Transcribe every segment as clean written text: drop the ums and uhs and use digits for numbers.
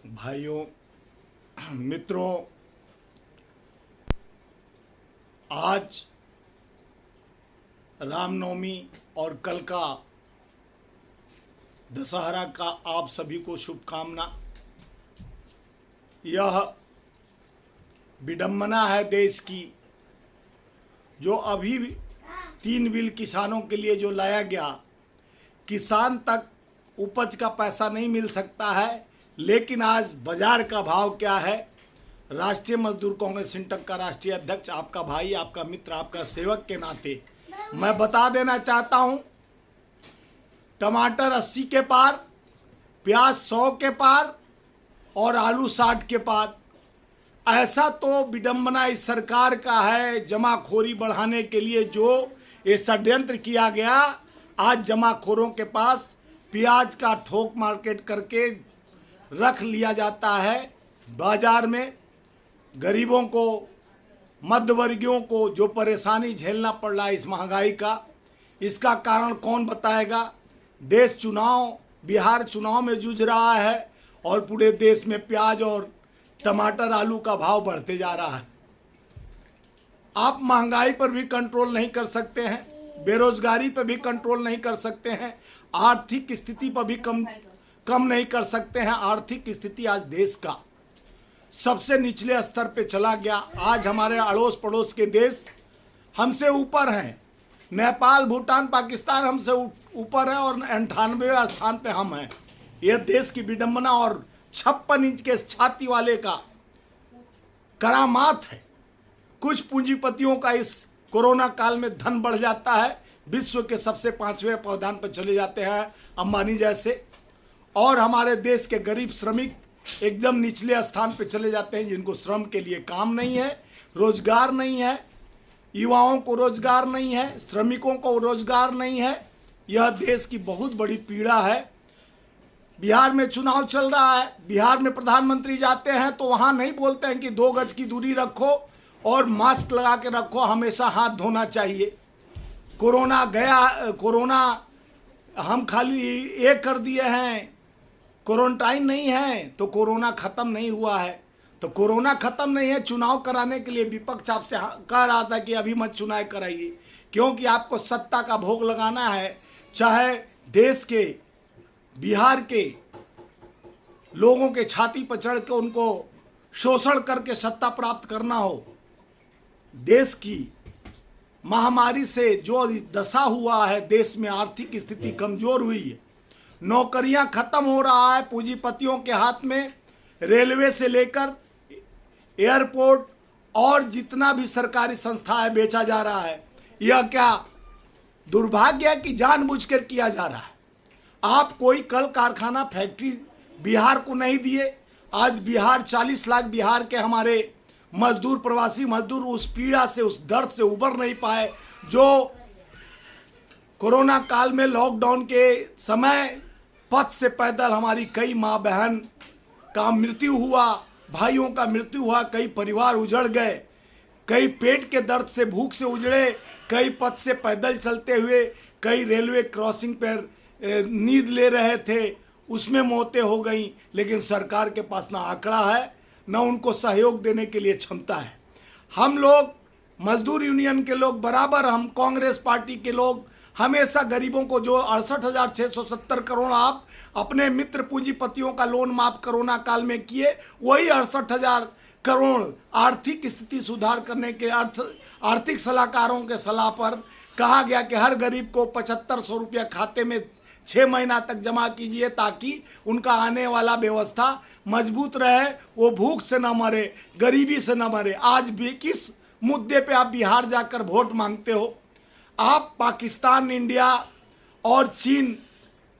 भाइयों, मित्रों, आज रामनवमी और कल का दशहरा का आप सभी को शुभकामना। यह विडंबना है देश की, जो अभी 3 बिल किसानों के लिए जो लाया गया, किसान तक उपज का पैसा नहीं मिल सकता है। लेकिन आज बाजार का भाव क्या है? राष्ट्रीय मजदूर कांग्रेस सिंटक का राष्ट्रीय अध्यक्ष, आपका भाई, आपका मित्र, आपका सेवक के नाते मैं बता देना चाहता हूं, टमाटर 80 के पार, प्याज 100 के पार और आलू 60 के पार। ऐसा तो विडंबना इस सरकार का है, जमाखोरी बढ़ाने के लिए जो ये षड्यंत्र किया गया। आज जमाखोरों के पास प्याज का थोक मार्केट करके रख लिया जाता है बाजार में। गरीबों को, मध्यवर्गीयों को जो परेशानी झेलना पड़ रहा है इस महंगाई का, इसका कारण कौन बताएगा? देश चुनाव, बिहार चुनाव में जूझ रहा है और पूरे देश में प्याज और टमाटर, आलू का भाव बढ़ते जा रहा है। आप महंगाई पर भी कंट्रोल नहीं कर सकते हैं, बेरोजगारी पर भी कंट्रोल नहीं कर सकते हैं, आर्थिक स्थिति पर भी कम नहीं कर सकते हैं। आर्थिक स्थिति आज देश का सबसे निचले स्तर पे चला गया। आज हमारे अड़ोस पड़ोस के देश हमसे ऊपर हैं। नेपाल, भूटान, पाकिस्तान हमसे ऊपर है और 98वें स्थान पे हम हैं। यह देश की विडंबना और 56 इंच के छाती वाले का करामात है। कुछ पूंजीपतियों का इस कोरोना काल में धन बढ़ जाता है, विश्व के सबसे 5वें पायदान पर चले जाते हैं अंबानी जैसे, और हमारे देश के गरीब श्रमिक एकदम निचले स्थान पर चले जाते हैं, जिनको श्रम के लिए काम नहीं है, रोजगार नहीं है, युवाओं को रोजगार नहीं है, श्रमिकों को रोजगार नहीं है। यह देश की बहुत बड़ी पीड़ा है। बिहार में चुनाव चल रहा है, बिहार में प्रधानमंत्री जाते हैं तो वहाँ नहीं बोलते हैं कि 2 गज की दूरी रखो और मास्क लगा के रखो, हमेशा हाथ धोना चाहिए। कोरोना गया, कोरोना हम खाली ये कर दिए हैं, क्वारंटाइन नहीं है तो कोरोना ख़त्म नहीं हुआ है। तो कोरोना ख़त्म नहीं है, चुनाव कराने के लिए विपक्ष आपसे कह रहा था कि अभी मत चुनाव कराइए, क्योंकि आपको सत्ता का भोग लगाना है। चाहे देश के, बिहार के लोगों के छाती पर चढ़ के उनको शोषण करके सत्ता प्राप्त करना हो। देश की महामारी से जो दशा हुआ है, देश में आर्थिक स्थिति कमजोर हुई है, नौकरियां खत्म हो रहा है पूंजीपतियों के हाथ में, रेलवे से लेकर एयरपोर्ट और जितना भी सरकारी संस्था है बेचा जा रहा है। यह क्या दुर्भाग्य है कि जानबूझकर किया जा रहा है। आप कोई कल कारखाना, फैक्ट्री बिहार को नहीं दिए। आज बिहार 40 लाख बिहार के हमारे मजदूर, प्रवासी मजदूर उस पीड़ा से, उस दर्द से उबर नहीं पाए जो कोरोना काल में लॉकडाउन के समय पथ से पैदल हमारी कई माँ बहन का मृत्यु हुआ, भाइयों का मृत्यु हुआ, कई परिवार उजड़ गए, कई पेट के दर्द से, भूख से उजड़े, कई पथ से पैदल चलते हुए, कई रेलवे क्रॉसिंग पर नींद ले रहे थे, उसमें मौतें हो गई। लेकिन सरकार के पास ना आंकड़ा है, ना उनको सहयोग देने के लिए क्षमता है। हम लोग मजदूर यूनियन के लोग बराबर, हम कांग्रेस पार्टी के लोग हमेशा गरीबों को, जो 68,670 करोड़ आप अपने मित्र पूंजीपतियों का लोन माफ कोरोना काल में किए, वही 68,000 करोड़ आर्थिक स्थिति सुधार करने के आर्थिक सलाहकारों के सलाह पर कहा गया कि हर गरीब को 7500 रुपया खाते में 6 महीना तक जमा कीजिए, ताकि उनका आने वाला व्यवस्था मजबूत रहे, वो भूख से न मरे, गरीबी से न मरे। आज भी किस मुद्दे पे आप बिहार जाकर वोट मांगते हो? आप पाकिस्तान, इंडिया और चीन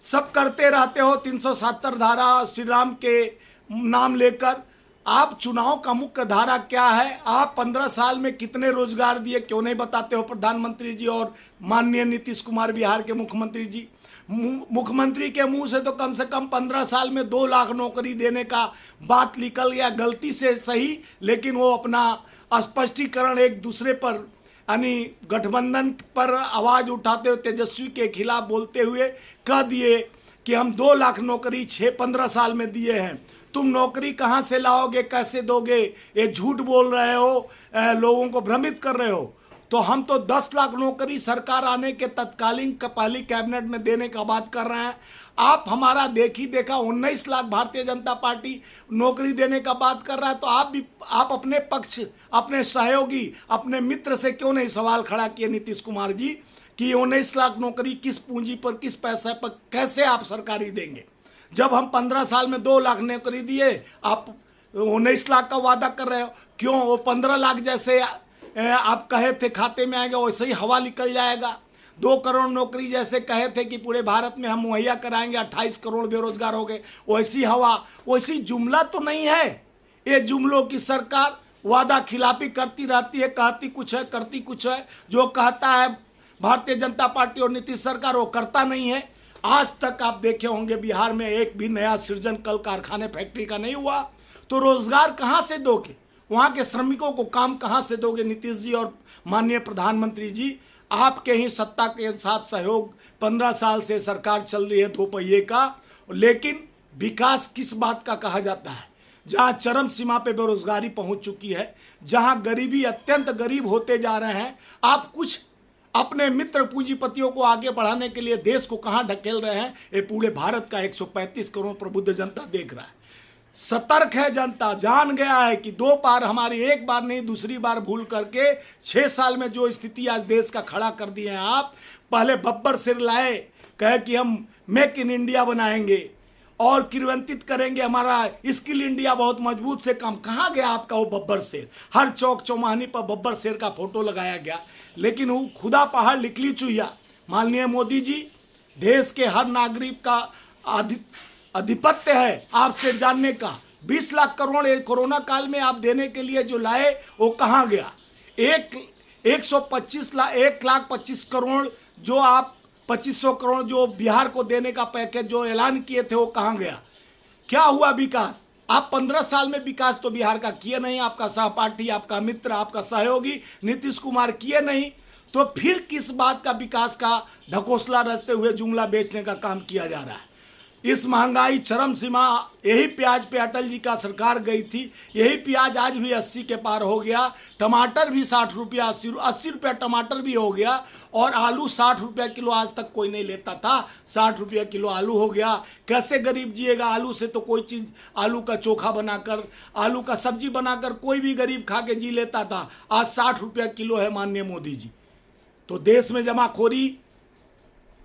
सब करते रहते हो 370 धारा, श्री राम के नाम लेकर। आप चुनाव का मुख्य धारा क्या है? आप 15 साल में कितने रोजगार दिए, क्यों नहीं बताते हो प्रधानमंत्री जी और माननीय नीतीश कुमार बिहार के मुख्यमंत्री जी? मुख्यमंत्री के मुंह से तो कम से कम 15 साल में 2 लाख नौकरी देने का बात निकल गया, गलती से सही, लेकिन वो अपना स्पष्टीकरण एक दूसरे पर, यानी गठबंधन पर आवाज़ उठाते हुए, तेजस्वी के खिलाफ बोलते हुए कह दिए कि हम 2 लाख नौकरी 15 साल में दिए हैं, तुम नौकरी कहाँ से लाओगे, कैसे दोगे, ये झूठ बोल रहे हो, लोगों को भ्रमित कर रहे हो। तो हम तो 10 लाख नौकरी सरकार आने के तत्कालीन पहली कैबिनेट में देने का बात कर रहे हैं। आप हमारा देखी देखा 19 लाख भारतीय जनता पार्टी नौकरी देने का बात कर रहा है। तो आप अपने पक्ष, अपने सहयोगी, अपने मित्र से क्यों नहीं सवाल खड़ा किए नीतीश कुमार जी कि 19 लाख नौकरी किस पूंजी पर, किस पैसे पर, कैसे आप सरकारी देंगे? जब हम 15 साल में 2 लाख नौकरी दिए, आप 19 लाख का वादा कर रहे हो। क्यों? वो 15 लाख जैसे आप कहे थे खाते में आएगा, वैसे ही हवा निकल जाएगा। 2 करोड़ नौकरी जैसे कहे थे कि पूरे भारत में हम मुहैया कराएंगे, 28 करोड़ बेरोजगार हो गए, वैसी हवा, वैसी जुमला तो नहीं है। ये जुमलों की सरकार वादा खिलाफी करती रहती है, कहती कुछ है, करती कुछ है। जो कहता है भारतीय जनता पार्टी और नीतीश सरकार, वो करता नहीं है। आज तक आप देखे होंगे बिहार में एक भी नया सृजन कल कारखाने फैक्ट्री का नहीं हुआ। तो रोजगार कहाँ से दोगे? वहाँ के श्रमिकों को काम कहाँ से दोगे? नीतीश जी और माननीय प्रधानमंत्री जी, आपके ही सत्ता के साथ सहयोग 15 साल से सरकार चल रही है 2 पहिए का, लेकिन विकास किस बात का कहा जाता है? जहाँ चरम सीमा पे बेरोजगारी पहुँच चुकी है, जहाँ गरीबी, अत्यंत गरीब होते जा रहे हैं, आप कुछ अपने मित्र पूंजीपतियों को आगे बढ़ाने के लिए देश को कहाँ ढकेल रहे हैं? ये पूरे भारत का 135 करोड़ प्रबुद्ध जनता देख रहा है। सतर्क है जनता, जान गया है कि 2 बार हमारी, 1 बार नहीं दूसरी बार भूल करके 6 साल में जो स्थिति आज देश का खड़ा कर दिए हैं आप। पहले बब्बर सिर लाए, कहे कि हम मेक इन इंडिया बनाएंगे और क्रियान्वित करेंगे, हमारा स्किल इंडिया बहुत मजबूत से काम। कहाँ गया आपका वो बब्बर शेर? हर चौक चौमानी पर बब्बर शेर का फोटो लगाया गया, लेकिन वो खुदा पहाड़ लिखली चुहिया। माननीय मोदी जी, देश के हर नागरिक का अधिपत्य है आपसे जानने का। 20 लाख करोड़ कोरोना काल में आप देने के लिए जो लाए, वो कहाँ गया? 1,25 करोड़ जो आप 2500 करोड़ जो बिहार को देने का पैकेज जो ऐलान किए थे, वो कहाँ गया? क्या हुआ विकास? आप 15 साल में विकास तो बिहार का किए नहीं। आपका सहपाठी, आपका मित्र, आपका सहयोगी नीतीश कुमार किए नहीं, तो फिर किस बात का विकास का ढकोसला रचते हुए जुमला बेचने का काम किया जा रहा है? इस महंगाई चरम सीमा, यही प्याज पे अटल जी का सरकार गई थी, यही प्याज आज भी 80 के पार हो गया। टमाटर भी 60 रुपया, 80 रुपया टमाटर भी हो गया। और आलू 60 रुपया किलो आज तक कोई नहीं लेता था, 60 रुपया किलो आलू हो गया। कैसे गरीब जिएगा? आलू से तो कोई चीज़, आलू का चोखा बनाकर, आलू का सब्जी बनाकर कोई भी गरीब खा के जी लेता था। आज 60 रुपया किलो है माननीय मोदी जी। तो देश में जमाखोरी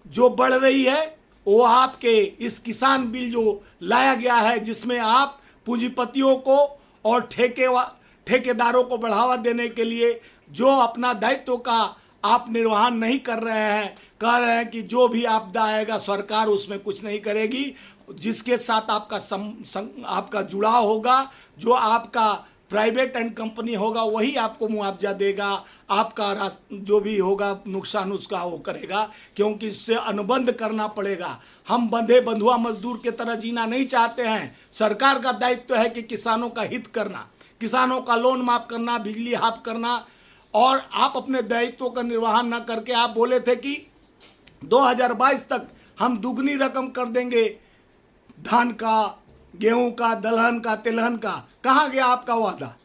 जो बढ़ रही है, वो आपके इस किसान बिल जो लाया गया है, जिसमें आप पूंजीपतियों को और ठेकेदारों को बढ़ावा देने के लिए जो अपना दायित्व का आप निर्वहन नहीं कर रहे हैं, कह रहे हैं कि जो भी आपदा आएगा सरकार उसमें कुछ नहीं करेगी। जिसके साथ आपका जुड़ाव होगा, जो आपका प्राइवेट एंड कंपनी होगा, वही आपको मुआवजा देगा। आपका जो भी होगा नुकसान उसका वो करेगा, क्योंकि इससे अनुबंध करना पड़ेगा। हम बंधे बंधुआ मजदूर के तरह जीना नहीं चाहते हैं। सरकार का दायित्व है कि किसानों का हित करना, किसानों का लोन माफ करना, बिजली हाफ करना। और आप अपने दायित्व का निर्वहन न करके आप बोले थे कि 2022 तक हम दुगनी रकम कर देंगे धान का, गेहूं का, दलहन का, तिलहन का। कहाँ गया आपका वादा?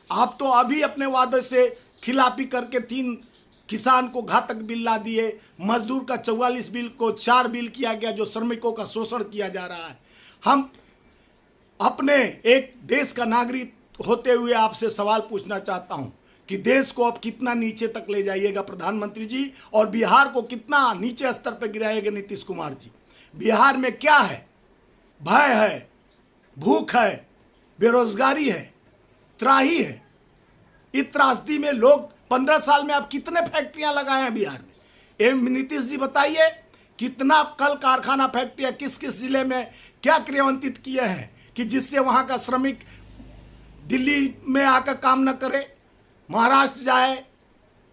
आप तो अभी अपने वादे से खिलाफी करके 3 किसान को घातक बिल ला दिए। मजदूर का 44 बिल को 4 बिल किया गया, जो श्रमिकों का शोषण किया जा रहा है। हम अपने एक देश का नागरिक होते हुए आपसे सवाल पूछना चाहता हूं कि देश को अब कितना नीचे तक ले जाइएगा प्रधानमंत्री जी, और बिहार को कितना नीचे स्तर पर गिराएगा नीतीश कुमार जी? बिहार में क्या है? भय है, भूख है, बेरोजगारी है, त्राही है। इस त्रासदी में लोग 15 साल में आप कितने फैक्ट्रियां लगाए हैं बिहार में? नीतीश जी बताइए, कितना कल कारखाना फैक्ट्रियां किस किस जिले में क्या क्रियान्वित किए हैं कि जिससे वहां का श्रमिक दिल्ली में आकर काम न करे, महाराष्ट्र जाए,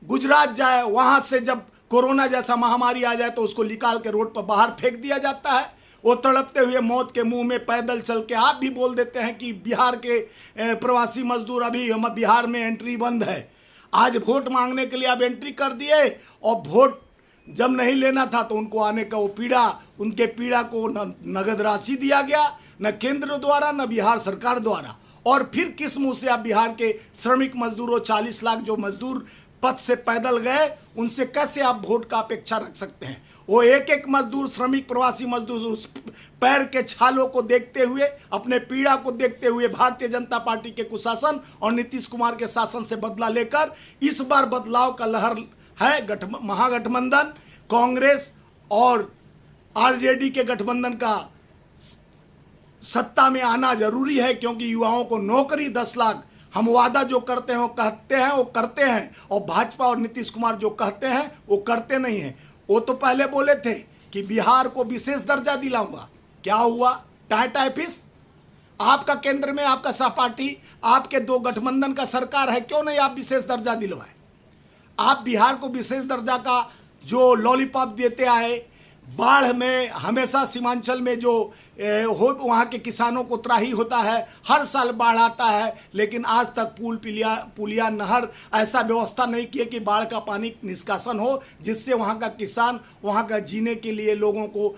गुजरात जाए, वहां से जब कोरोना जैसा महामारी आ जाए तो उसको निकाल के रोड पर बाहर फेंक दिया जाता है। वो तड़पते हुए मौत के मुंह में पैदल चल के आप भी बोल देते हैं कि बिहार के प्रवासी मजदूर, अभी बिहार में एंट्री बंद है। आज वोट मांगने के लिए आप एंट्री कर दिए और वोट जब नहीं लेना था तो उनको आने का वो पीड़ा, उनके पीड़ा को न नगद राशि दिया गया, न केंद्र द्वारा न बिहार सरकार द्वारा। और फिर किस मुंह से आप बिहार के श्रमिक मजदूरों 40 लाख जो मजदूर पथ से पैदल गए, उनसे कैसे आप वोट का अपेक्षा रख सकते हैं? वो एक एक मजदूर, श्रमिक प्रवासी मजदूर उस पैर के छालों को देखते हुए, अपने पीड़ा को देखते हुए भारतीय जनता पार्टी के कुशासन और नीतीश कुमार के शासन से बदला लेकर इस बार बदलाव का लहर है। महागठबंधन कांग्रेस और आरजेडी के गठबंधन का सत्ता में आना जरूरी है, क्योंकि युवाओं को नौकरी 10 लाख हम वादा जो करते हैं वो कहते हैं, वो करते हैं, और भाजपा और नीतीश कुमार जो कहते हैं वो करते नहीं हैं। वो तो पहले बोले थे कि बिहार को विशेष दर्जा दिलाऊंगा, क्या हुआ? टाटा फिस। आपका केंद्र में आपका सहपाठी, आपके 2 गठबंधन का सरकार है, क्यों नहीं आप विशेष दर्जा दिलवाए? आप बिहार को विशेष दर्जा का जो लॉलीपॉप देते आए, बाढ़ में हमेशा सीमांचल में जो वहाँ के किसानों को त्राही होता है, हर साल बाढ़ आता है, लेकिन आज तक पुलिया नहर ऐसा व्यवस्था नहीं किए कि बाढ़ का पानी निष्कासन हो, जिससे वहाँ का किसान वहाँ का जीने के लिए लोगों को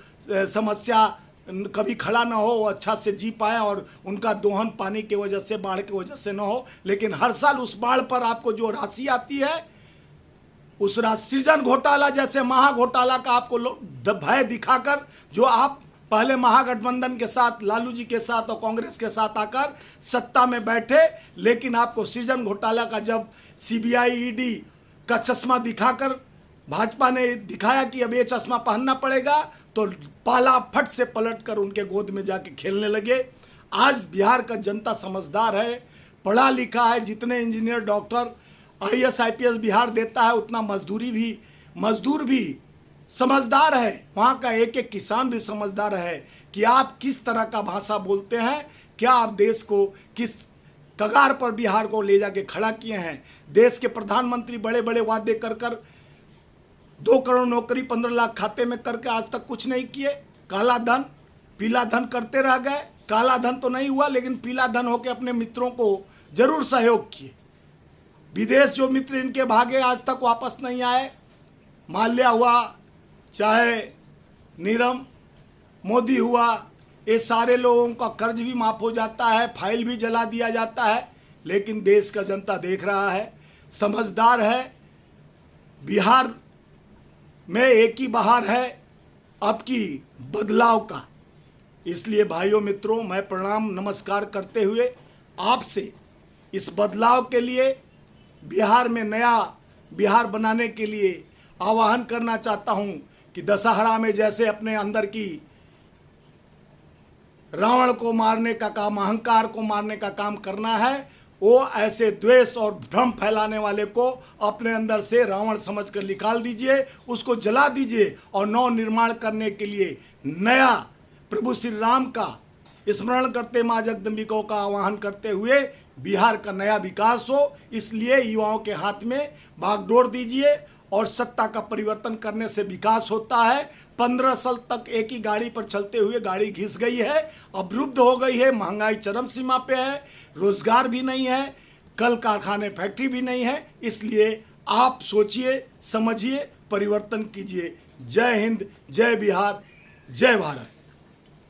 समस्या कभी खड़ा ना हो, वो अच्छा से जी पाए और उनका दोहन पानी की वजह से, बाढ़ की वजह से ना हो। लेकिन हर साल उस बाढ़ पर आपको जो राशि आती है, उस सृजन घोटाला जैसे महाघोटाला का आपको भय दिखाकर, जो आप पहले महागठबंधन के साथ, लालू जी के साथ और कांग्रेस के साथ आकर सत्ता में बैठे, लेकिन आपको सृजन घोटाला का जब सीबीआई ईडी का चश्मा दिखाकर भाजपा ने दिखाया कि अब ये चश्मा पहनना पड़ेगा, तो पाला फट से पलटकर उनके गोद में जाके खेलने लगे। आज बिहार का जनता समझदार है, पढ़ा लिखा है। जितने engineer, doctor, IAS IPS Bihar देता है, उतना मजदूर भी समझदार है। वहाँ का एक एक किसान भी समझदार है कि आप किस तरह का भाषा बोलते हैं, क्या आप देश को किस कगार पर बिहार को ले जाके खड़ा किए हैं। देश के प्रधानमंत्री बड़े बड़े वादे कर 2 करोड़ नौकरी 15 लाख खाते में करके आज तक कुछ नहीं किए। काला धन, पीला धन करते रह गए। काला धन तो नहीं हुआ, लेकिन पीला धन होकर अपने मित्रों को जरूर सहयोग किए। विदेश जो मित्र इनके भागे आज तक वापस नहीं आए। माल्या हुआ, चाहे नीरव मोदी हुआ, ये सारे लोगों का कर्ज भी माफ़ हो जाता है, फाइल भी जला दिया जाता है। लेकिन देश का जनता देख रहा है, समझदार है। बिहार में एक ही बहार है अब की बदलाव का। इसलिए भाइयों मित्रों, मैं प्रणाम नमस्कार करते हुए आपसे इस बदलाव के लिए, बिहार में नया बिहार बनाने के लिए आह्वान करना चाहता हूं कि दशहरा में जैसे अपने अंदर की रावण को मारने का काम, अहंकार को मारने का काम करना है, वो ऐसे द्वेष और भ्रम फैलाने वाले को अपने अंदर से रावण समझकर निकाल दीजिए, उसको जला दीजिए और नव निर्माण करने के लिए नया प्रभु श्री राम का स्मरण करते, माँ जगदम्बिका का आह्वान करते हुए बिहार का नया विकास हो। इसलिए युवाओं के हाथ में बागडोर दीजिए और सत्ता का परिवर्तन करने से विकास होता है। 15 साल तक एक ही गाड़ी पर चलते हुए गाड़ी घिस गई है, अवरुद्ध हो गई है, महंगाई चरम सीमा पे है, रोजगार भी नहीं है, कल कारखाने फैक्ट्री भी नहीं है। इसलिए आप सोचिए, समझिए, परिवर्तन कीजिए। जय हिंद, जय बिहार, जय भारत।